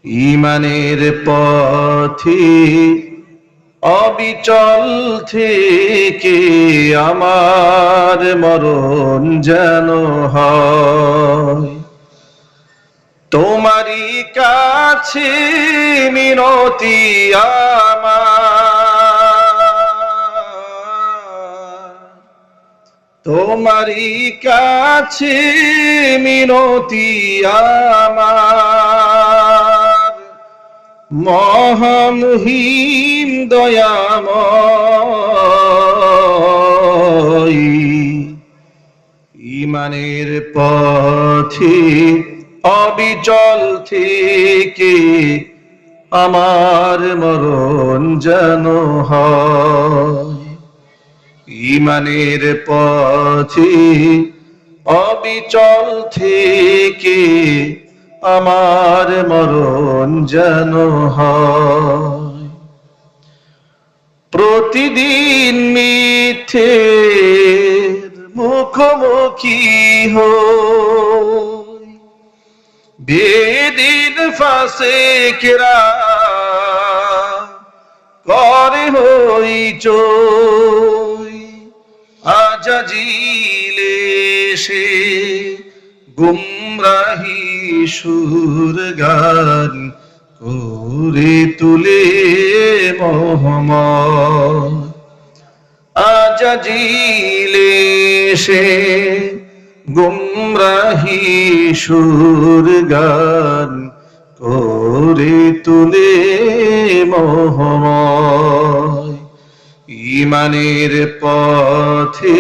ঈমানের পথে অবিচল থেকে আমার মরণ যেন হয়। তোমারই কাছে মিনতি আমার, তোমারই কাছে মিনতি আমার, মহামহিম দয়াময়। ঈমানের পথে অবিচল থেকে আমার মরণ যেন হয়। ঈমানের পথে অবিচল থেকে আমার মরণ যেন হয়। প্রতিদিন মিথ্যের মুখোমুখি হই, বেদিন ফাসিকরা করে হইচই। আজাজিল এসে গুমরাহি সুর গান করে তুলে মোহাম্মদ। আজাজিল এসে গুমরাহি সুর গান করে তুলে মোহাম্মদ। ঈমানের পথে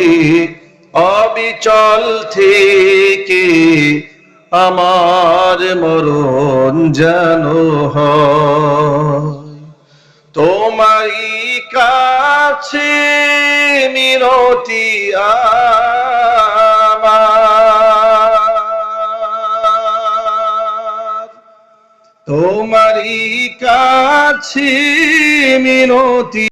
অবিচল থেকে আমার মরণ যেন হয়। তোমারই কাছে মিনতি আমার, তোমারই কাছে মিনতি।